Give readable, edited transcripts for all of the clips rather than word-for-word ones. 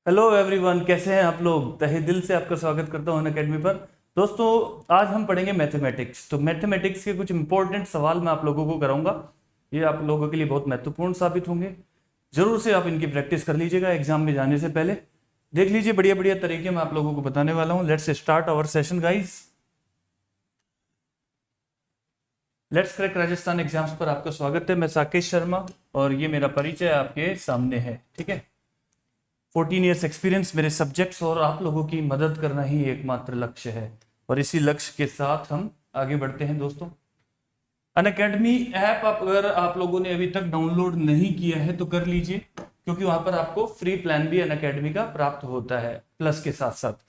Hello everyone, कैसे हैं आप लोग। तहे दिल से आपका स्वागत करता हूं अनअकैडमी पर। दोस्तों, आज हम पढ़ेंगे मैथमेटिक्स। तो मैथमेटिक्स के कुछ इंपॉर्टेंट सवाल मैं आप लोगों को कराऊंगा। ये आप लोगों के लिए बहुत महत्वपूर्ण साबित होंगे। जरूर से आप इनकी प्रैक्टिस कर लीजिएगा एग्जाम में जाने से पहले। देख लीजिए, बढ़िया बढ़िया तरीके मैं आप लोगों को बताने वाला हूँ। Let's start our session guys. Let's crack Rajasthan exams पर आपका स्वागत है। मैं साकेश शर्मा और ये मेरा परिचय आपके सामने है। ठीक है। 14 ईयर्स एक्सपीरियंस, मेरे सब्जेक्ट्स और आप लोगों की मदद करना ही एकमात्र लक्ष्य है। और इसी लक्ष्य के साथ हम आगे बढ़ते हैं दोस्तों। अनअकैडमी ऐप अगर आप लोगों ने अभी तक डाउनलोड नहीं किया है तो कर लीजिए, क्योंकि वहां पर आपको फ्री प्लान भी अनअकैडमी का प्राप्त होता है प्लस के साथ साथ।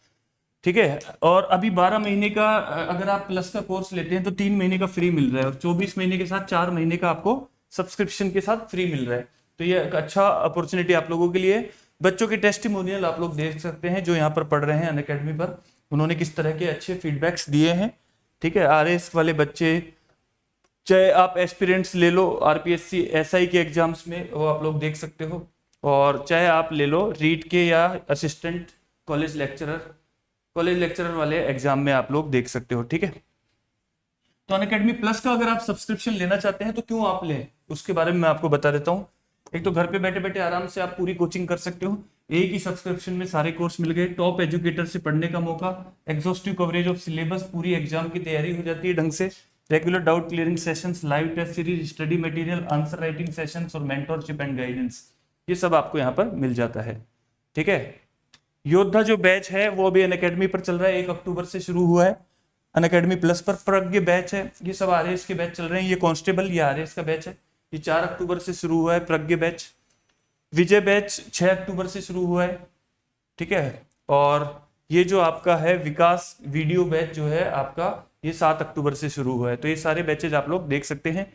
ठीक है। और अभी 12 महीने का अगर आप प्लस का कोर्स लेते हैं तो 3 महीने का फ्री मिल रहा है, और 24 महीने के साथ 4 महीने का आपको सब्सक्रिप्शन के साथ फ्री मिल रहा है। तो ये एक अच्छा अपॉर्चुनिटी आप लोगों के लिए है। बच्चों के टेस्टिमोनियल आप लोग देख सकते हैं जो यहाँ पर पढ़ रहे हैं अनअकैडमी पर, उन्होंने किस तरह के अच्छे फीडबैक्स दिए हैं। ठीक है। आरएस वाले बच्चे, चाहे आप एस्पिरेंट्स ले लो आरपीएससी एसआई के एग्जाम्स में, वो आप लोग देख सकते हो। और चाहे आप ले लो रीट के या असिस्टेंट कॉलेज लेक्चरर वाले एग्जाम में आप लोग देख सकते हो। ठीक है। तो अनअकैडमी प्लस का अगर आप सब्सक्रिप्शन लेना चाहते हैं तो क्यों आप लें, उसके बारे में मैं आपको बता देता हूँ। एक तो घर पे बैठे बैठे आराम से आप पूरी कोचिंग कर सकते हो। एक ही सब्सक्रिप्शन में सारे कोर्स मिल गए, टॉप एजुकेटर से पढ़ने का मौका, एग्जॉस्टिव कवरेज ऑफ सिलेबस, पूरी एग्जाम की तैयारी हो जाती है ढंग से, regular doubt clearing sessions, live test series, study material, answer writing sessions और मेंटरशिप एंड गाइडेंस, ये सब आपको यहाँ पर मिल जाता है। ठीक है। योद्धा जो बैच है वो अभी अनअकैडमी पर चल रहा है, 1 अक्टूबर से शुरू हुआ है। अनअकैडमी प्लस पर प्रज्ञ बैच है, ये सब आरएएस के बैच चल रहे हैं। ये कांस्टेबल, ये आरएएस का बैच है, ये 4 अक्टूबर से शुरू हुआ है प्रज्ञ बैच। विजय बैच 6 अक्टूबर से शुरू हुआ है। ठीक है। और ये जो आपका है विकास वीडियो बैच जो है आपका, ये 7 अक्टूबर से शुरू हुआ है। तो ये सारे बैचेज आप लोग देख सकते हैं।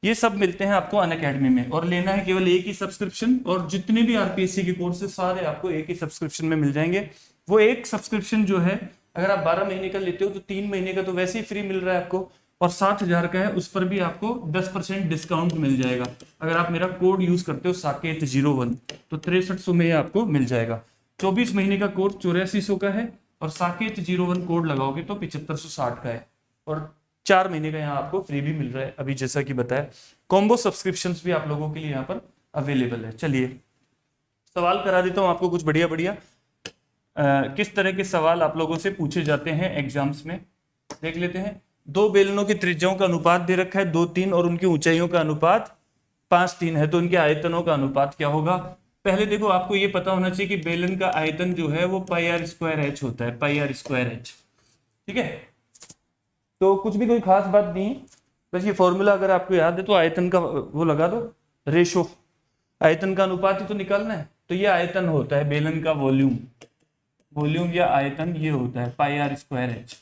ये सब मिलते हैं आपको अनअकैडमी में, और लेना है केवल एक ही सब्सक्रिप्शन, और जितने भी आरपीएससी के कोर्सेज सारे आपको एक ही सब्सक्रिप्शन में मिल जाएंगे। वो एक सब्सक्रिप्शन जो है, अगर आप 12 महीने का लेते हो तो 3 महीने का तो वैसे ही फ्री मिल रहा है आपको, और 7,000 का है उस पर भी आपको 10% डिस्काउंट मिल जाएगा। अगर आप मेरा कोड यूज करते हो साकेत01 तो 6300 में आपको मिल जाएगा। 24 महीने का कोर्स 8400 का है, और साकेत01 कोड लगाओगे तो 7560 का है। और 4 महीने का यहाँ आपको फ्री भी मिल रहा है अभी, जैसा कि बताया। कॉम्बो सब्सक्रिप्शंस भी आप लोगों के लिए यहाँ पर अवेलेबल है। चलिए सवाल करा देता हूँ आपको कुछ बढ़िया बढ़िया। किस तरह के सवाल आप लोगों से पूछे जाते हैं एग्जाम्स में, देख लेते हैं। दो बेलनों की त्रिज्याओं का अनुपात दे रखा है 2-3, और उनकी ऊंचाइयों का अनुपात 5-3 है, तो उनके आयतनों का अनुपात क्या होगा। पहले देखो, आपको ये पता होना चाहिए कि बेलन का आयतन जो है वो पाई आर स्क्वायर एच होता है, पाई आर स्क्वायर एच। ठीक है। तो कुछ भी कोई खास बात नहीं, बस ये फॉर्मूला अगर आपको याद है तो आयतन का वो लगा दो, रेशो, आयतन का अनुपात ही तो निकालना है। तो ये आयतन होता है बेलन का वॉल्यूम, वॉल्यूम या आयतन ये होता है पाई आर स्क्वायर एच।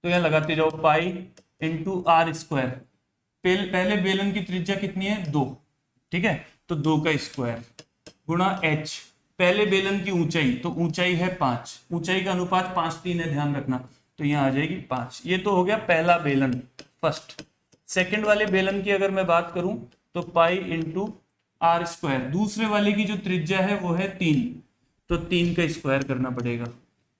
तो यहाँ लगाते जाओ पाई इंटू आर स्क्वायर। पहले बेलन की त्रिज्या कितनी है, 2। ठीक है। तो 2 का स्क्वायर गुणा एच, पहले बेलन की ऊंचाई, तो ऊंचाई है 5, ऊंचाई का अनुपात 5-3 है, ध्यान रखना। तो यहाँ आ जाएगी 5। ये तो हो गया पहला बेलन, फर्स्ट। सेकंड वाले बेलन की अगर मैं बात करूं तो पाई इंटू आर स्क्वायर, दूसरे वाले की जो त्रिज्या है वो है 3, तो 3 का स्क्वायर करना पड़ेगा,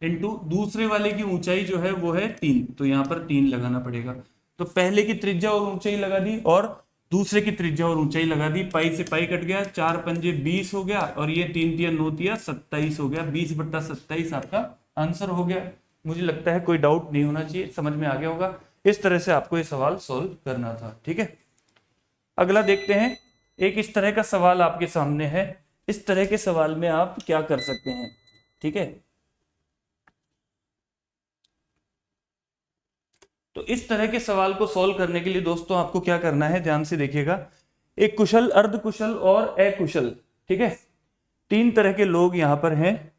इंटू दूसरे वाले की ऊंचाई जो है वो है 3, तो यहाँ पर 3 लगाना पड़ेगा। तो पहले की त्रिज्या और ऊंचाई लगा दी, और दूसरे की त्रिज्या और ऊंचाई लगा दी। पाई से पाई कट गया, 4 पंजे 20 हो गया, और ये 3 तिया 9 तिया 27 हो गया। 20/27 आपका आंसर हो गया। मुझे लगता है कोई डाउट नहीं होना चाहिए, समझ में आ गया होगा। इस तरह से आपको ये सवाल सोल्व करना था। ठीक है। अगला देखते हैं। एक इस तरह का सवाल आपके सामने है। इस तरह के सवाल में आप क्या कर सकते हैं। ठीक है। तो इस तरह के सवाल को सॉल्व करने के लिए दोस्तों आपको क्या करना है, ध्यान से देखिएगा। एक कुशल, अर्धकुशल और अकुशल, ठीक है, 3 तरह के लोग यहाँ पर हैं।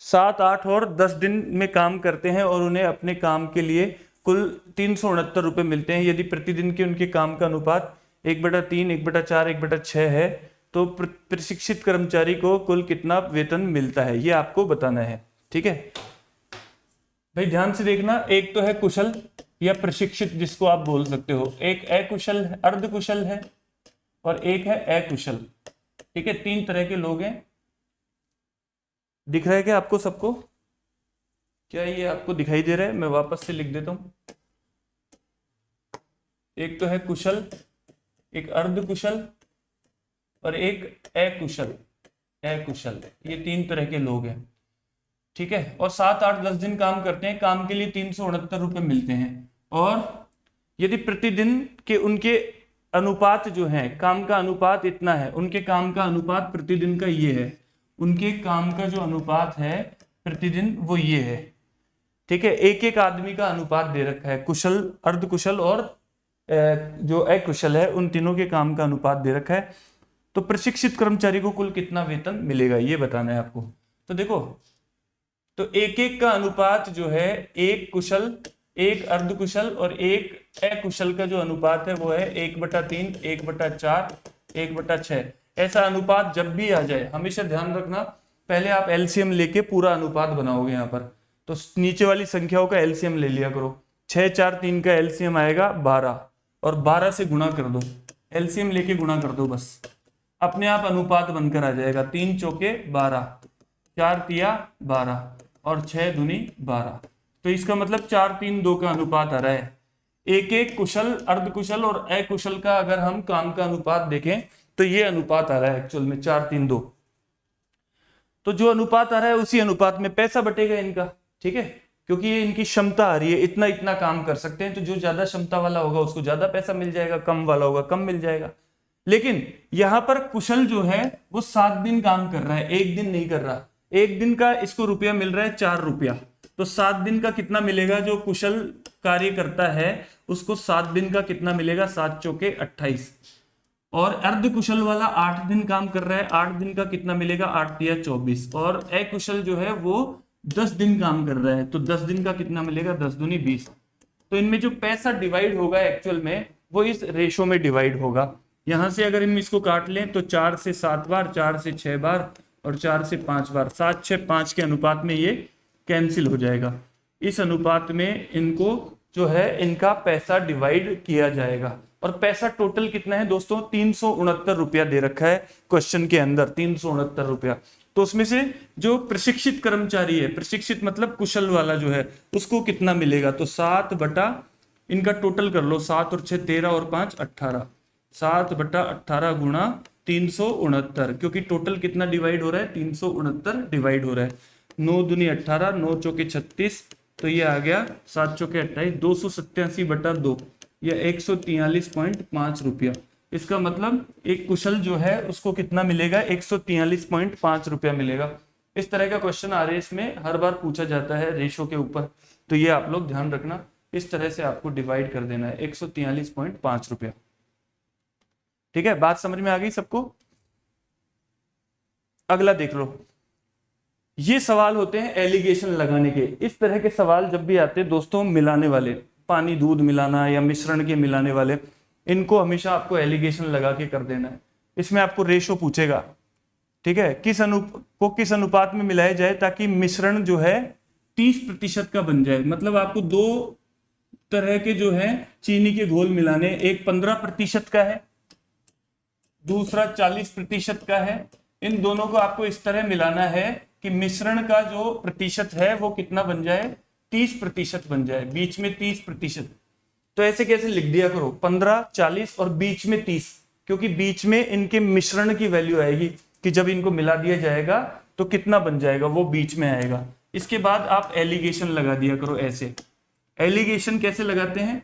7, 8 और 10 दिन में काम करते हैं, और उन्हें अपने काम के लिए कुल 369 रुपए मिलते हैं। यदि प्रतिदिन के उनके काम का अनुपात 1/3, 1/4, 1/6 है, तो प्रशिक्षित कर्मचारी को कुल कितना वेतन मिलता है, ये आपको बताना है। ठीक है भाई, ध्यान से देखना। एक तो है कुशल या प्रशिक्षित, जिसको आप बोल सकते हो। एक अकुशल, अर्धकुशल है, और एक है अकुशल। ठीक है, 3 तरह के लोग हैं। दिख रहा है क्या आपको सबको? क्या ये आपको दिखाई दे रहा है? मैं वापस से लिख देता हूं। एक तो है कुशल, एक अर्ध कुशल और एक अकुशल। अकुशल, ये 3 तरह के लोग हैं, ठीक है। और 7, 8, 10 दिन काम करते हैं, काम के लिए 369 रुपए मिलते हैं। और यदि प्रतिदिन के उनके अनुपात जो है, काम का अनुपात इतना है, उनके काम का अनुपात प्रतिदिन का ये है, उनके काम का जो अनुपात है प्रतिदिन वो ये है, ठीक है। एक एक आदमी का अनुपात दे रखा है, कुशल, अर्धकुशल और जो अकुशल है, उन तीनों के काम का अनुपात दे रखा है। तो प्रशिक्षित कर्मचारी को कुल कितना वेतन मिलेगा ये बताना है आपको। तो देखो, तो एक एक का अनुपात जो है, एक कुशल, एक अर्धकुशल और एक अकुशल का जो अनुपात है वो है 1/3, 1/4, 1/6। ऐसा अनुपात जब भी आ जाए हमेशा ध्यान रखना, पहले आप एलसीएम लेके पूरा अनुपात बनाओगे यहाँ पर। तो नीचे वाली संख्याओं का एलसीएम ले लिया करो। 6, 4, 3 का एलसीएम आएगा 12 और 12 से गुणा कर दो, एलसीएम लेके गुणा कर दो, बस अपने आप अनुपात बनकर आ जाएगा। 3 चौके 12, 4 तिया 12 और 6 दूनी 12। तो इसका मतलब 4, 3, 2 का अनुपात आ रहा है। एक एक कुशल, अर्धकुशल और अकुशल का अगर हम काम का अनुपात देखें तो ये अनुपात आ रहा है एक्चुअल में 4, 3, 2। तो जो अनुपात आ रहा है उसी अनुपात में पैसा बटेगा इनका, ठीक है, क्योंकि ये इनकी क्षमता आ रही है, इतना इतना काम कर सकते हैं। तो जो ज्यादा क्षमता वाला होगा उसको ज्यादा पैसा मिल जाएगा, कम वाला होगा कम मिल जाएगा। लेकिन यहां पर कुशल जो है वो 7 दिन काम कर रहा है, 1 दिन नहीं कर रहा। 1 दिन का इसको रुपया मिल रहा है 4 रुपया, तो 7 दिन का कितना मिलेगा? जो कुशल कार्य करता है उसको 7 दिन का कितना मिलेगा? 7 चौके 28। और अर्ध कुशल वाला 8 दिन काम कर रहा है, 8 दिन का कितना मिलेगा? 8 तिया 24। और अकुशल जो है वो 10 दिन काम कर रहा है, तो 10 दिन का कितना मिलेगा? 10 दूनी 20। तो इनमें जो पैसा डिवाइड होगा एक्चुअल में वो इस रेशो में डिवाइड होगा। यहां से अगर हम इसको काट लें तो 4 से 7 बार, 4 से 6 बार और 4 से 5 बार, 7, 6, 5 के अनुपात में ये कैंसिल हो जाएगा। इस अनुपात में इनको जो है इनका पैसा डिवाइड किया जाएगा। और पैसा टोटल कितना है दोस्तों? 369 रुपया दे रखा है क्वेश्चन के अंदर, 369 रुपया। तो उसमें से जो प्रशिक्षित कर्मचारी है, प्रशिक्षित मतलब कुशल वाला जो है, उसको कितना मिलेगा? तो 7 बटा इनका टोटल कर लो, 7 और 6 13 और 5 18, 7/18 गुणा 369, क्योंकि टोटल कितना डिवाइड हो रहा है? 369 डिवाइड हो रहा है। 9 दूनी 18, 9 चौके 36, तो ये आ गया 7 चौके 28, 287/2 या 143.5 रुपया। इसका मतलब एक कुशल जो है उसको कितना मिलेगा? 143.5 रुपया मिलेगा। इस तरह का क्वेश्चन आ रहा है, इसमें हर बार पूछा जाता है रेशो के ऊपर, तो ये आप लोग ध्यान रखना, इस तरह से आपको डिवाइड कर देना है 143.5 रुपया। ठीक है, बात समझ में आ गई सबको? अगला देख लो, ये सवाल होते हैं एलिगेशन लगाने के। इस तरह के सवाल जब भी आते हैं दोस्तों, मिलाने वाले, पानी दूध मिलाना या मिश्रण के मिलाने वाले, इनको हमेशा आपको एलिगेशन लगा के कर देना है। इसमें आपको रेशो पूछेगा, ठीक है, किस अनुपात में मिलाया जाए ताकि मिश्रण जो है 30% का बन जाए। मतलब आपको 2 तरह के जो है चीनी के घोल मिलाने, एक 15% का है, दूसरा 40% का है। इन दोनों को आपको इस तरह मिलाना है कि मिश्रण का जो प्रतिशत है वो कितना बन जाए? 30% बन जाए, बीच में 30%। तो ऐसे कैसे लिख दिया करो? 15, 40 और बीच में 30, क्योंकि बीच में इनके मिश्रण की वैल्यू आएगी कि जब इनको मिला दिया जाएगा तो कितना बन जाएगा, वो बीच में आएगा। इसके बाद आप एलिगेशन लगा दिया करो ऐसे। एलिगेशन कैसे लगाते हैं?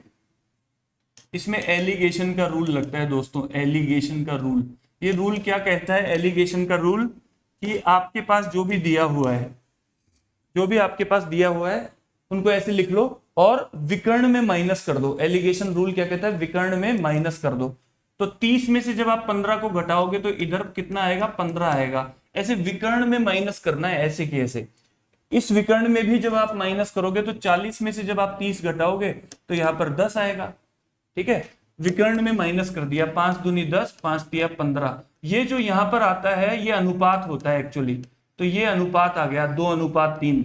इसमें एलिगेशन का रूल लगता है दोस्तों, एलिगेशन का रूल। ये रूल क्या कहता है? एलिगेशन का रूल कि आपके पास जो भी दिया हुआ है, जो भी आपके पास दिया हुआ है उनको ऐसे लिख लो और विकर्ण में माइनस कर दो। एलिगेशन रूल क्या कहता है? विकर्ण में माइनस कर दो। तो 30 में से जब आप 15 को घटाओगे तो इधर कितना आएगा? 15 आएगा। ऐसे विकर्ण में माइनस करना है, ऐसे की ऐसे। इस विकर्ण में भी जब आप माइनस करोगे तो 40 में से जब आप 30 घटाओगे तो यहाँ पर 10 आएगा, ठीक है। विकर्ण में माइनस कर दिया, 5 दूनी 10, 5 तिया 15। ये जो यहाँ पर आता है ये अनुपात होता है एक्चुअली। तो ये अनुपात आ गया 2:3।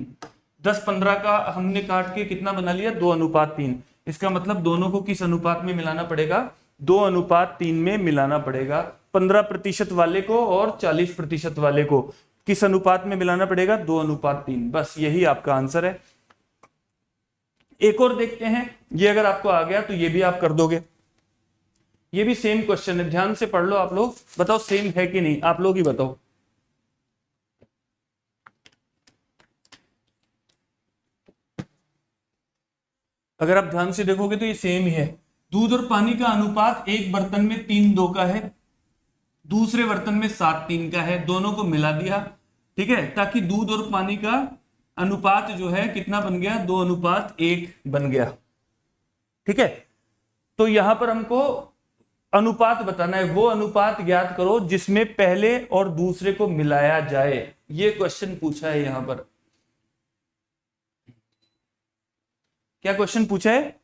10, 15 का हमने काट के कितना बना लिया? 2:3। इसका मतलब दोनों को किस अनुपात में मिलाना पड़ेगा? 2:3 में मिलाना पड़ेगा। 15% वाले को और 40% वाले को। किस अनुपात में मिलाना पड़ेगा? 2:3। बस यही आपका आंसर है। एक और देखते हैं, ये अगर आपको आ गया तो ये भी आप कर दोगे। ये भी सेम क्वेश्चन है, ध्यान से पढ़ लो आप लोग, बताओ सेम है कि नहीं, आप लोग ही बताओ। अगर आप ध्यान से देखोगे तो ये सेम ही है। दूध और पानी का अनुपात एक बर्तन में 3:2 का है, दूसरे बर्तन में 7:3 का है, दोनों को मिला दिया, ठीक है, ताकि दूध और पानी का अनुपात जो है कितना बन गया? 2:1 बन गया, ठीक है। तो यहां पर हमको अनुपात बताना है, वो अनुपात ज्ञात करो जिसमें पहले और दूसरे को मिलाया जाए। ये क्वेश्चन पूछा है यहां पर। क्या क्वेश्चन पूछा है?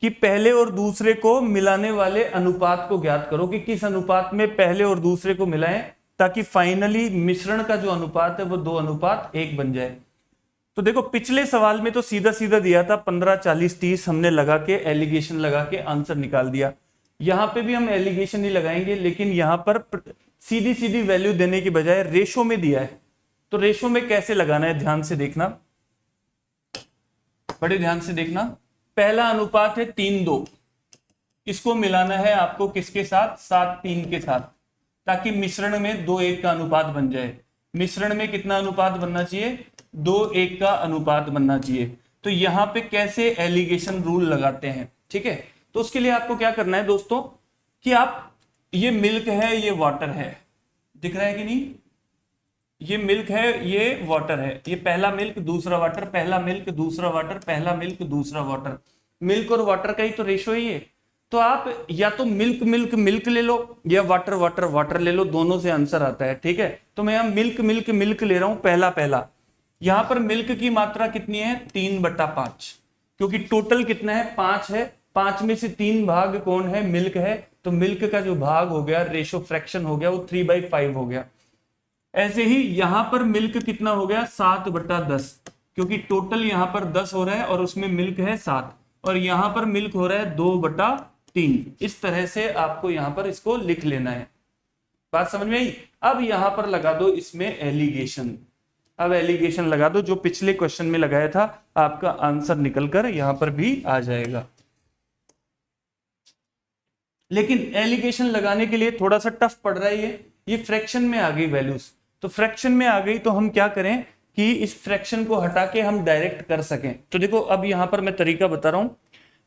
कि पहले और दूसरे को मिलाने वाले अनुपात को ज्ञात करो, कि किस अनुपात में पहले और दूसरे को मिलाएं ताकि फाइनली मिश्रण का जो अनुपात है वो 2:1 बन जाए। तो देखो पिछले सवाल में तो सीधा सीधा दिया था 15, 40, 30, हमने लगा के एलिगेशन लगा के आंसर निकाल दिया। यहां पे भी हम एलिगेशन ही लगाएंगे, लेकिन यहां पर सीधी सीधी वैल्यू देने की बजाय रेशो में दिया है। तो रेशो में कैसे लगाना है, ध्यान से देखना, बड़े ध्यान से देखना। पहला अनुपात है 3:2, इसको मिलाना है आपको किसके साथ? 7:3 के साथ, ताकि मिश्रण में 2:1 का अनुपात बन जाए। मिश्रण में कितना अनुपात बनना चाहिए? 2:1 का अनुपात बनना चाहिए। तो यहां पे कैसे एलिगेशन रूल लगाते हैं, ठीक है। तो उसके लिए आपको क्या करना है दोस्तों, कि आप, ये मिल्क है, ये वाटर है, दिख रहा है कि नहीं? ये मिल्क है, ये वाटर है, ये पहला मिल्क दूसरा वाटर, पहला मिल्क दूसरा वाटर, पहला मिल्क दूसरा वाटर। मिल्क और वाटर का ही तो रेशो ही है। तो आप या तो मिल्क मिल्क मिल्क ले लो, या वाटर वाटर वाटर ले लो, दोनों से आंसर आता है, ठीक है। तो मैं यहां मिल्क मिल्क मिल्क ले रहा हूं, पहला पहला। यहां पर मिल्क की मात्रा कितनी है? 3/5, क्योंकि टोटल कितना है? 5 है। 5 में से 3 भाग कौन है? मिल्क है। तो मिल्क का जो भाग हो गया, रेशो फ्रैक्शन हो गया, वो 3/5 हो गया। ऐसे ही यहां पर मिल्क कितना हो गया? 7/10, क्योंकि टोटल यहां पर 10 हो रहा है और उसमें मिल्क है 7, और यहां पर मिल्क हो रहा है 2/3। इस तरह से आपको यहां पर इसको लिख लेना है। बात समझ में आई? अब यहां पर लगा दो इसमें एलिगेशन। अब एलिगेशन लगा दो, जो पिछले क्वेश्चन में लगाया था, आपका आंसर निकलकर यहां पर भी आ जाएगा। लेकिन एलिगेशन लगाने के लिए थोड़ा सा टफ पड़ रहा है ये फ्रैक्शन में आ गई वैल्यूज। तो फ्रैक्शन में आ गई तो हम क्या करें कि इस फ्रैक्शन को हटा के हम डायरेक्ट कर सकें। तो देखो अब यहां पर मैं तरीका बता रहा हूं।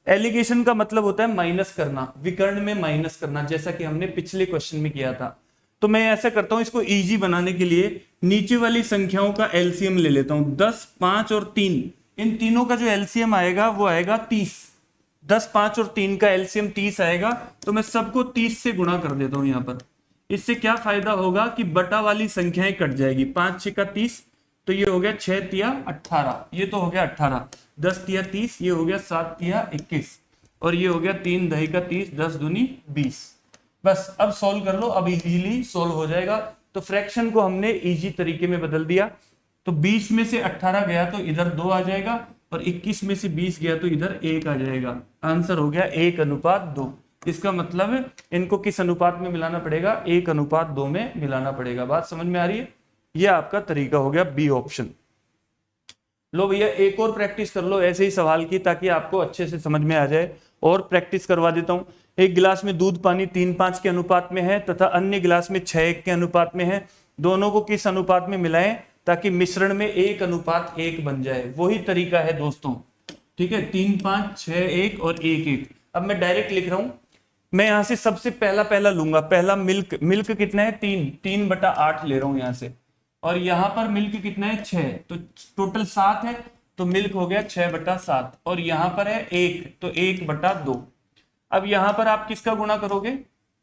एलिगेशन का मतलब होता है माइनस करना, विकर्ण में माइनस करना, जैसा कि हमने पिछले क्वेश्चन में किया था। तो मैं ऐसा करता हूं, इसको इजी बनाने के लिए नीचे वाली संख्याओं का एलसीएम ले लेता हूं। 10, 5 और 3, इन तीनों का जो एलसीएम आएगा वो आएगा 30। 10, 5 और 3 का एलसीएम 30 आएगा। तो मैं सबको 30 से गुणा कर देता हूं यहां पर। इससे क्या फायदा होगा कि बटा वाली संख्याएं कट जाएगी। 5 6 का 30, तो ये हो गया 6 तिया 18, ये तो हो गया 18। 10 तिया 30, ये हो गया 7 तिया 21, और ये हो गया 3 दही का 30, 10 दूनी 20। बस अब सॉल्व कर लो, अब इजीली सॉल्व हो जाएगा। तो फ्रैक्शन को हमने इजी तरीके में बदल दिया। तो 20 में से 18 गया तो इधर 2 आ जाएगा, और 21 में से 20 गया तो इधर 1 आ जाएगा। आंसर हो गया 1:2। इसका मतलब इनको किस अनुपात में मिलाना पड़ेगा? 1:2 में मिलाना पड़ेगा। बात समझ में आ रही है? यह आपका तरीका हो गया बी ऑप्शन। लो भैया एक और प्रैक्टिस कर लो ऐसे ही सवाल की, ताकि आपको अच्छे से समझ में आ जाए। और प्रैक्टिस करवा देता हूं। एक गिलास में दूध पानी 3:5 के अनुपात में है तथा अन्य गिलास में 6:1 के अनुपात में है। दोनों को किस अनुपात में मिलाएं ताकि मिश्रण में 1:1 बन जाए? वही तरीका है दोस्तों, ठीक है। 3:5, 6:1 और 1:1। अब मैं डायरेक्ट लिख रहा हूं। मैं यहां से सबसे पहला पहला लूंगा। पहला मिल्क, मिल्क कितना है? 3/8 ले रहा हूं यहां से। और यहां पर मिल्क कितना है? 6, तो टोटल 7 है, तो मिल्क हो गया 6/7। और यहां पर है 1, तो 1/2। अब यहां पर आप किसका गुणा करोगे?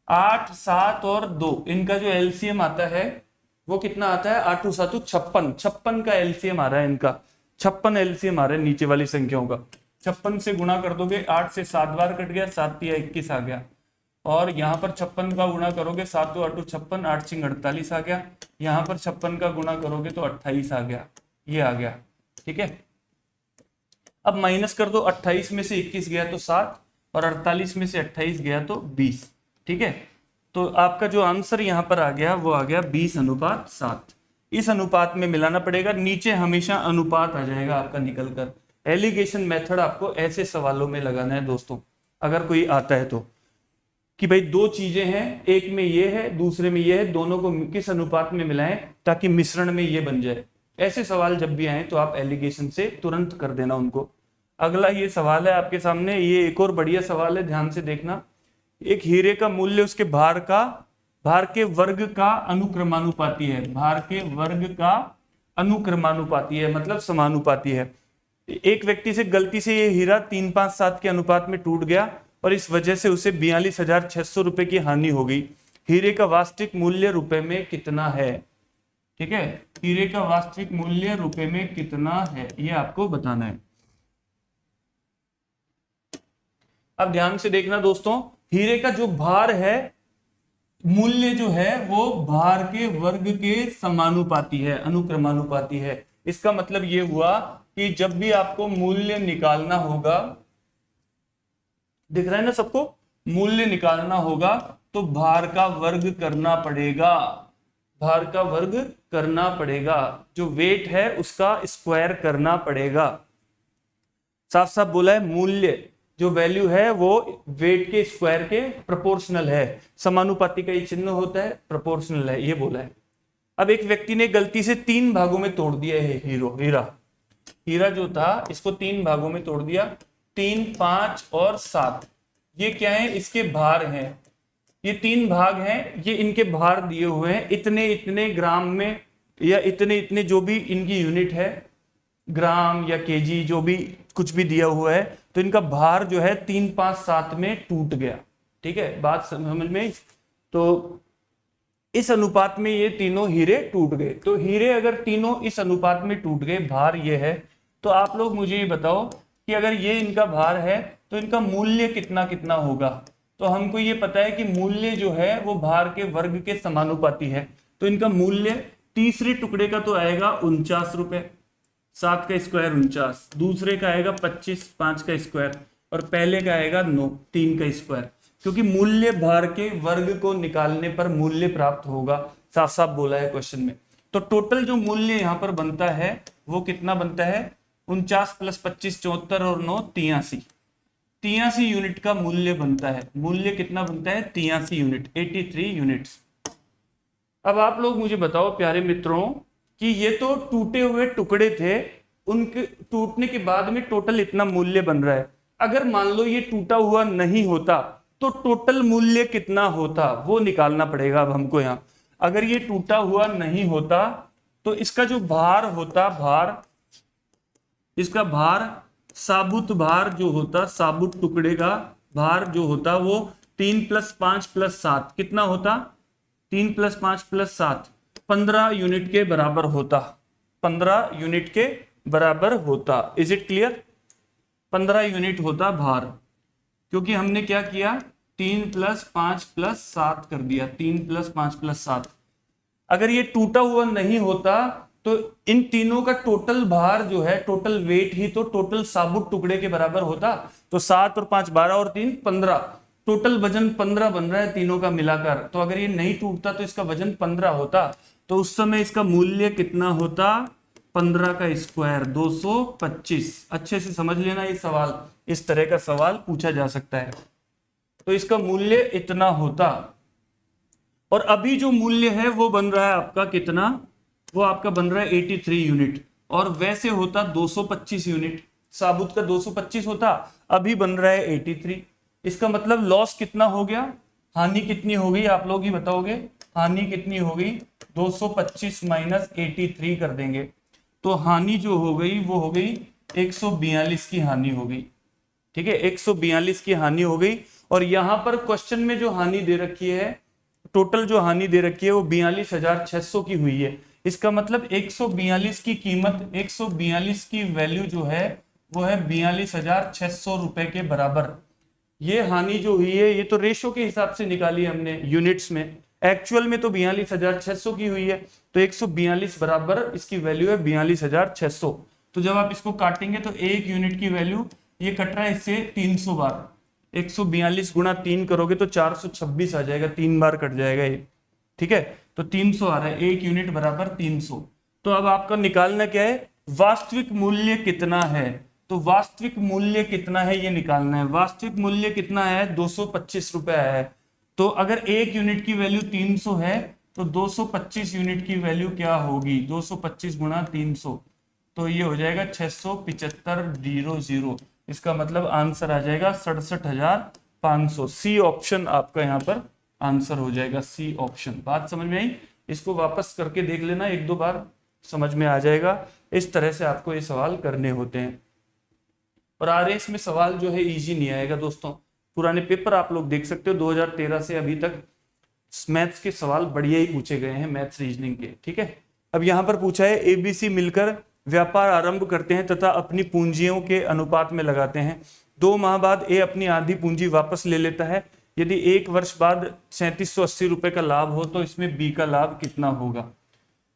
8, 7 और 2, इनका जो एलसीएम आता है वो कितना आता है? 8 7 56। 56 का एलसीएम आ रहा है इनका। 56 एलसीएम आ रहा है नीचे वाली संख्याओं का। 56 से गुणा कर दोगे, 8 से 7 बार कट गया, 7 तिया 21 आ गया। और यहाँ पर 56 का गुणा करोगे, 7 8 56, 8 6 48 आ गया। यहाँ पर 56 का गुणा करोगे तो 28 आ गया, ये आ गया, ठीक है। अब माइनस कर दो, 28 में से 21 गया तो 7, और 48 में से 28 गया तो 20, ठीक है। तो आपका जो आंसर यहाँ पर आ गया वो आ गया 20:7। इस अनुपात में मिलाना पड़ेगा, नीचे हमेशा अनुपात आ जाएगा आपका निकल कर। एलिगेशन मेथड आपको ऐसे सवालों में लगाना है दोस्तों, अगर कोई आता है तो, कि भाई दो चीजें हैं, एक में ये है दूसरे में ये है, दोनों को किस अनुपात में मिलाएं ताकि मिश्रण में ये बन जाए। ऐसे सवाल जब भी आए तो आप एलिगेशन से तुरंत कर देना उनको। अगला ये सवाल है आपके सामने, ये एक और बढ़िया सवाल है, ध्यान से देखना। एक हीरे का मूल्य उसके भार के वर्ग का अनुक्रमानुपाती है। भार के वर्ग का अनुक्रमानुपाती है मतलब समानुपाती है। एक व्यक्ति से गलती से ये हीरा 3-5-7 के अनुपात में टूट गया और इस वजह से उसे 42,600 रुपए की हानि हो गई। हीरे का वास्तविक मूल्य रुपए में कितना है? ठीक है, हीरे का वास्तविक मूल्य रुपए में कितना है ये आपको बताना है। अब ध्यान से देखना दोस्तों, हीरे का जो भार है, मूल्य जो है वो भार के वर्ग के समानुपाती है, अनुक्रमानुपाती है। इसका मतलब ये हुआ कि जब भी आपको मूल्य निकालना होगा, दिख रहा है ना सबको, मूल्य निकालना होगा तो भार का वर्ग करना पड़ेगा। भार का वर्ग करना पड़ेगा, जो वेट है उसका स्क्वायर करना पड़ेगा। साफ साफ बोला है, मूल्य जो वैल्यू है वो वेट के स्क्वायर के प्रोपोर्शनल है। समानुपाती का ये चिन्ह होता है, प्रोपोर्शनल है, ये बोला है। अब एक व्यक्ति ने गलती से 3 भागों में तोड़ दिया है हीरा जो था इसको 3 भागों में तोड़ दिया, 3, 5 और 7। ये क्या है? इसके भार हैं। ये 3 भाग हैं, ये इनके भार दिए हुए हैं, इतने इतने ग्राम में या इतने इतने जो भी इनकी यूनिट है, ग्राम या केजी, जो भी कुछ भी दिया हुआ है, तो इनका भार जो है 3, 5, 7 में टूट गया। ठीक है, बात समझ में? तो इस अनुपात में ये तीनों हीरे टूट गए। तो हीरे अगर तीनों इस अनुपात में टूट गए, भार ये है, तो आप लोग मुझे ये बताओ कि अगर ये इनका भार है तो इनका मूल्य कितना कितना होगा। तो हमको ये पता है कि मूल्य जो है वो भार के वर्ग के समानुपाती है। तो इनका मूल्य तीसरे टुकड़े का तो आएगा 49 रुपए, 7 का स्क्वायर 49, दूसरे का आएगा 25, 5 का स्क्वायर, और पहले का आएगा 9, 3 का स्क्वायर। क्योंकि मूल्य भार के वर्ग को निकालने पर मूल्य प्राप्त होगा, साफ साफ बोला है क्वेश्चन में। तो टोटल जो मूल्य यहाँ पर बनता है वो कितना बनता है? 49 + 25 74 और 9 83, 83 यूनिट का मूल्य बनता है। मूल्य कितना बनता है? 83 यूनिट, 83 यूनिट्स। अब आप लोग मुझे बताओ प्यारे मित्रों कि ये तो टूटे हुए टुकड़े थे, उनके टूटने के बाद में टोटल इतना मूल्य बन रहा है। अगर मान लो ये टूटा हुआ नहीं होता तो टोटल मूल्य कितना होता वो निकालना पड़ेगा अब हमको यहाँ। अगर ये टूटा हुआ नहीं होता तो इसका जो भार होता, इसका भार, साबुत भार जो होता, साबुत टुकड़े का भार जो होता वो 3 + 5 + 7 कितना होता? 3 + 5 + 7 15 यूनिट के बराबर होता, 15 यूनिट के बराबर होता। Is it clear? 15 यूनिट होता भार, क्योंकि हमने क्या किया? 3 + 5 + 7 कर दिया, 3 + 5 + 7। अगर ये टूटा हुआ नहीं होता तो इन तीनों का टोटल भार जो है, टोटल वेट ही तो टोटल साबुत टुकड़े के बराबर होता। तो 7 और 5 12 और 3 15, टोटल वजन 15 बन रहा है तीनों का मिलाकर। तो अगर ये नहीं टूटता तो इसका वजन 15 होता, तो उस समय इसका मूल्य कितना होता? 15 का स्क्वायर 225। अच्छे से समझ लेना, ये सवाल, इस तरह का सवाल पूछा जा सकता है। तो इसका मूल्य इतना होता, और अभी जो मूल्य है वो बन रहा है आपका कितना? वो आपका बन रहा है 83 यूनिट, और वैसे होता 225 यूनिट। साबुत का 225 होता, अभी बन रहा है 83। इसका मतलब लॉस कितना हो गया? हानि कितनी हो गई? आप लोग ही बताओगे हानि कितनी हो गई? 225 - 83 कर देंगे तो हानि जो हो गई वो हो गई 142 की हानि हो गई। ठीक है, 142 की हानि हो गई। और यहां पर क्वेश्चन में जो हानि दे रखी है, टोटल जो हानि दे रखी है वो 42,600 की हुई है। इसका मतलब 142 की कीमत, 142 की वैल्यू जो है वो है 42,600 रुपए के बराबर। ये हानि जो हुई है ये तो रेशो के हिसाब से निकाली हमने यूनिट्स में, एक्चुअल में तो 42,600 की हुई है। तो 142 बराबर इसकी वैल्यू है 42,600। तो जब आप इसको काटेंगे तो एक यूनिट की वैल्यू, ये कट रहा है इससे 300 बार, 142 × 3 करोगे तो 426 आ जाएगा, 3 बार कट जाएगा ये। ठीक है, तो 300 आ रहा है, 1 यूनिट बराबर 300। तो अब आपका निकालना क्या है, वास्तविक मूल्य कितना है। तो वास्तविक मूल्य कितना है ये निकालना है। वास्तविक मूल्य कितना है, 225 रुपए है। तो अगर 1 यूनिट की वैल्यू 300 है तो 225 यूनिट की वैल्यू क्या होगी, 225 गुणा 300, तो ये हो जाएगा 675 इसका मतलब आंसर आ जाएगा 67,500। सी ऑप्शन आपका यहाँ पर आंसर हो जाएगा, सी ऑप्शन। बात समझ में आई, इसको वापस करके देख लेना, 1-2 बार समझ में आ जाएगा। इस तरह से आपको ये सवाल करने होते हैं। और आरएस में सवाल जो है इजी नहीं आएगा दोस्तों। पुराने पेपर आप लोग देख सकते हो, 2013 से अभी तक मैथ्स के सवाल बढ़िया ही पूछे गए हैं, मैथ्स रीजनिंग के। ठीक है, अब यहाँ पर पूछा है एबीसी मिलकर व्यापार आरंभ करते हैं तथा अपनी पूंजियों के अनुपात में लगाते हैं। 2 माह बाद ए अपनी आधी पूंजी वापस ले लेता है। यदि 1 वर्ष बाद 3780 रुपए का लाभ हो तो इसमें बी का लाभ कितना होगा।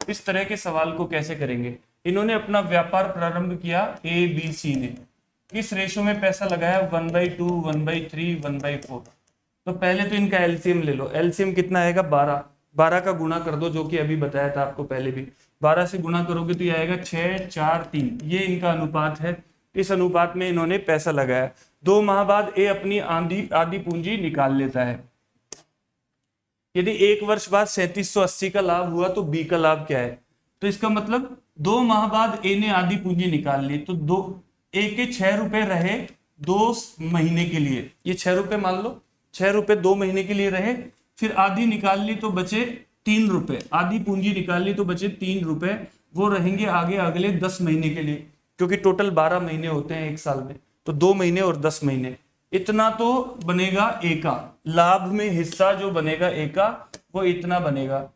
इस तरह के सवाल को कैसे करेंगे, इन्होंने अपना व्यापार प्रारंभ किया, ए बी सी ने इस रेशो में पैसा लगाया 1/2, 1/3, 1/4। तो पहले तो इनका एलसीएम ले लो। एलसीएम कितना आएगा, 12। 12 का गुणा कर दो, जो कि अभी बताया था आपको पहले भी। 12 से गुणा करोगे तो ये आएगा 6, 4, 3। ये इनका अनुपात है। इस अनुपात में इन्होंने पैसा लगाया। 2 माह बाद ए अपनी आधी पूंजी निकाल लेता है। यदि 1 वर्ष बाद 3780 का लाभ हुआ तो बी का लाभ क्या है। तो इसका मतलब 2 माह बाद ए ने आधी पूंजी निकाल ली, तो ए के 6 रुपए रहे 2 महीने के लिए। ये 6 रुपए मान लो, 6 रुपए 2 महीने के लिए रहे। फिर आधी निकाल ली तो बचे 3 रुपए, आधी पूंजी निकाल ली तो बचे 3 रुपए। वो रहेंगे आगे अगले 10 महीने के लिए, क्योंकि टोटल 12 महीने होते हैं एक साल में। तो 2 महीने और 10 महीने, इतना तो बनेगा ए का लाभ में हिस्सा, जो बनेगा ए का वो इतना बनेगा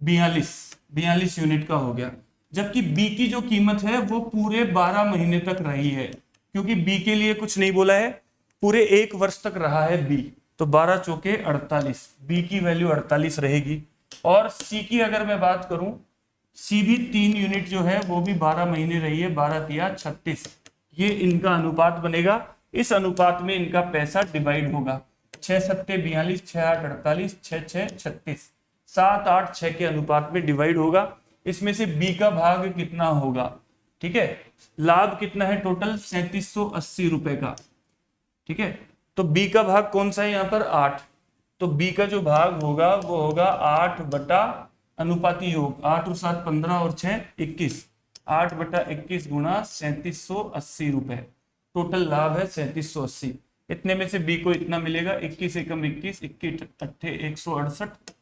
42 यूनिट का हो गया। जबकि बी की जो कीमत है वो पूरे 12 महीने तक रही है, क्योंकि बी के लिए कुछ नहीं बोला है, पूरे 1 वर्ष तक रहा है बी। तो 12 चौके 48, बी की वैल्यू 48 रहेगी। और सी की अगर मैं बात करूं, सी भी 3 यूनिट जो है वो भी 12 महीने रही है, 12 तिया 36। ये इनका अनुपात बनेगा। इस अनुपात में इनका पैसा डिवाइड होगा। 6 सत्ते 42, 6 8 48, 6 6 36, 7 8 6 के अनुपात में डिवाइड होगा। इसमें से बी का भाग कितना होगा। ठीक है, लाभ कितना है टोटल, 3780 रुपए का। ठीक है, तो बी का भाग कौन सा है यहाँ पर, 8। तो बी का जो भाग होगा वो होगा 8 बटा अनुपाती योग, 8 और 7 15 और 6 21, 8 बटा 21 गुणा 3780 रुपए। टोटल लाभ है 3780। इतने में से बी को इतना मिलेगा, 21 एकम 21, 21 अट्ठे 168,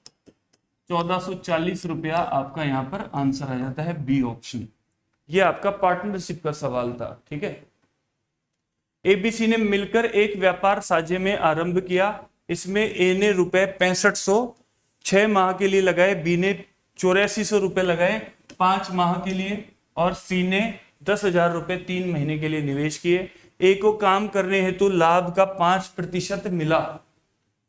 1440 रुपया आपका यहाँ पर आंसर आ जाता है, बी ऑप्शन। ये आपका पार्टनरशिप का सवाल था। ठीक है, एबीसी ने मिलकर एक व्यापार साझे में आरंभ किया। इसमें ए ने रुपए 6500 6 माह के लिए लगाए, बी ने 8400 रुपए लगाए 5 माह के लिए, और सी ने 10,000 रुपए 3 महीने के लिए निवेश किए। ए को काम करने हेतु लाभ का 5% मिला।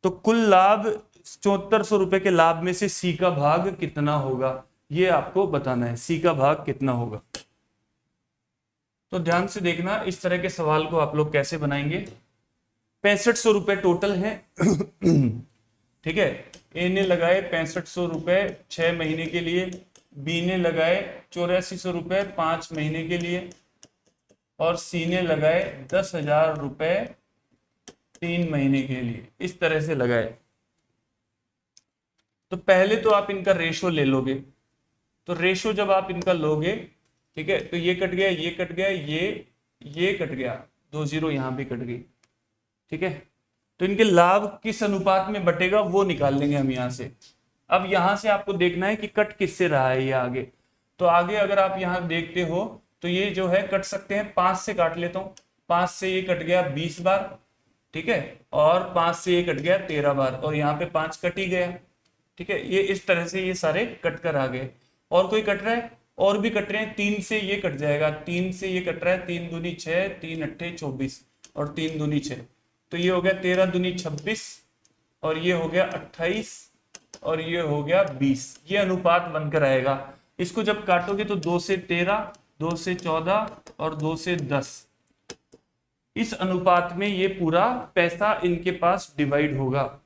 तो कुल लाभ 7400 रुपए के लाभ में से सी का भाग कितना होगा, ये आपको बताना है, सी का भाग कितना होगा। तो ध्यान से देखना, इस तरह के सवाल को आप लोग कैसे बनाएंगे। 6500 रुपए टोटल है। ठीक है, ए ने लगाए 6500 रुपए 6 महीने के लिए, बी ने लगाए 8400 रुपए 5 महीने के लिए, और सी ने लगाए 10,000 रुपए 3 महीने के लिए। इस तरह से लगाए। तो पहले तो आप इनका रेशो ले लोगे। तो रेशो जब आप इनका लोगे, ठीक है, तो ये कट गया, ये कट गया, ये कट गया, 2 0 यहां भी कट गई। ठीक है, तो इनके लाभ किस अनुपात में बटेगा वो निकाल लेंगे हम यहां से। अब यहां से आपको देखना है कि कट किससे रहा है ये आगे। तो आगे अगर आप यहां देखते हो तो ये जो है कट सकते हैं, 5 से काट लेता हूं। 5 से ये कट गया 20 बार। ठीक है, और 5 से ये कट गया 13 बार, और यहाँ पे 5 कट ही गया। ठीक है, ये इस तरह से ये सारे कट कर आ गए। और कोई कट रहा है, और भी कट रहे हैं। 3 से ये कट जाएगा, 3 से ये कट रहा है, 3 दूनी 6, 3 अट्ठे 24, और 3 दूनी 6, तो ये हो गया 13 दूनी 26, और ये हो गया 28, और ये हो गया 20। ये अनुपात बनकर आएगा। इसको जब काटोगे तो 2 से 13, 2 से 14 और 2 से 10, इस अनुपात में ये पूरा पैसा इनके पास डिवाइड होगा।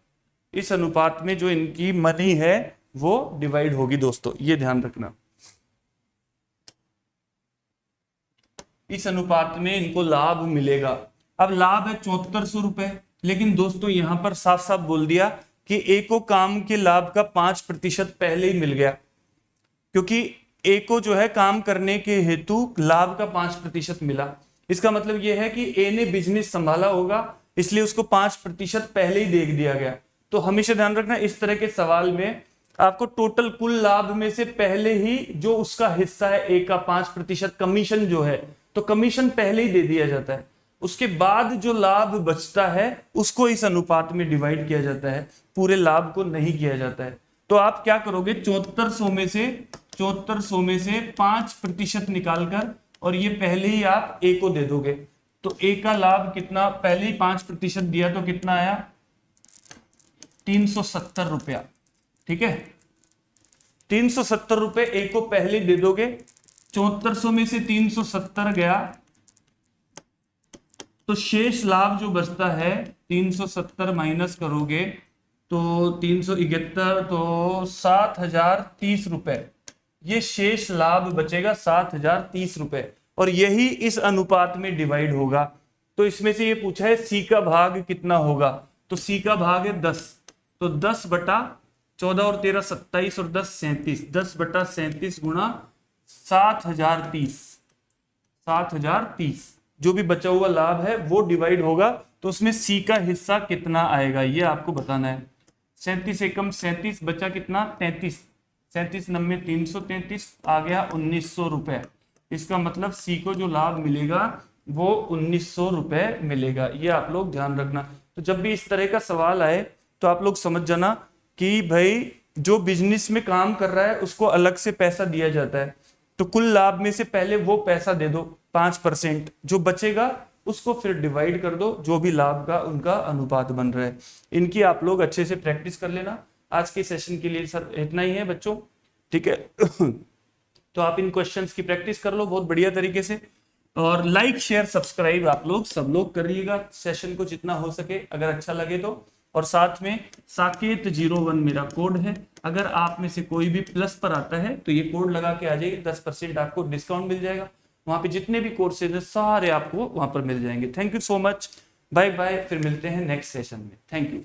इस अनुपात में जो इनकी मनी है वो डिवाइड होगी दोस्तों, ये ध्यान रखना। इस अनुपात में इनको लाभ मिलेगा। अब लाभ है 7400 रुपए, लेकिन दोस्तों यहां पर साफ साफ बोल दिया कि ए को काम के लाभ का 5% पहले ही मिल गया, क्योंकि ए को जो है काम करने के हेतु लाभ का 5% मिला। इसका मतलब यह है कि ए ने बिजनेस संभाला होगा, इसलिए उसको 5% पहले ही दे दिया गया। तो हमेशा ध्यान रखना इस तरह के सवाल में आपको टोटल कुल लाभ में से पहले ही जो उसका हिस्सा है ए का 5% कमीशन जो है, तो कमीशन पहले ही दे दिया जाता है। उसके बाद जो लाभ बचता है उसको इस अनुपात में डिवाइड किया जाता है, पूरे लाभ को नहीं किया जाता है। तो आप क्या करोगे, 7400 में से 5% निकालकर, और ये पहले ही आप ए को दे दोगे। तो ए का लाभ कितना, पहले ही 5% दिया तो कितना आया, 370 रुपया। ठीक है, 370 रुपए ए को पहले दे दोगे। 7400 में से 370 गया तो शेष लाभ जो बचता है 370 माइनस करोगे तो 371, तो 7030 रुपए, ये शेष लाभ बचेगा 7030 रुपए, और यही इस अनुपात में डिवाइड होगा। तो इसमें से ये पूछा है सी का भाग कितना होगा, तो सी का भाग है 10, तो 10/14 और 13 27 और 10 37, 10/37 गुणा 7030 जो भी बचा हुआ लाभ है वो डिवाइड होगा। तो उसमें सी का हिस्सा कितना आएगा ये आपको बताना है। 37 एकम 37, बचा कितना 33, 37 9 333, आ गया 1900 रुपए। इसका मतलब सी को जो लाभ मिलेगा वो 1900 रुपए मिलेगा, ये आप लोग ध्यान रखना। तो जब भी इस तरह का सवाल आए तो आप लोग समझ जाना कि भाई जो बिजनेस में काम कर रहा है उसको अलग से पैसा दिया जाता है, तो कुल लाभ में से पहले वो पैसा दे दो 5%, जो बचेगा उसको फिर डिवाइड कर दो, जो भी लाभ का उनका अनुपात बन रहा है। इनकी आप लोग अच्छे से प्रैक्टिस कर लेना। आज के सेशन के लिए सर इतना ही है बच्चों, ठीक है। तो आप इन क्वेश्चंस की प्रैक्टिस कर लो बहुत बढ़िया तरीके से, और लाइक शेयर सब्सक्राइब आप लोग सब लोग करिएगा सेशन को जितना हो सके, अगर अच्छा लगे तो। और साथ में साकेत 01 मेरा कोड है, अगर आप में से कोई भी प्लस पर आता है तो ये कोड लगा के आ जाइए, 10% आपको डिस्काउंट मिल जाएगा। वहां पे जितने भी कोर्सेज हैं सारे आपको वहां पर मिल जाएंगे। Thank you so much, bye bye, फिर मिलते हैं नेक्स्ट सेशन में। Thank you.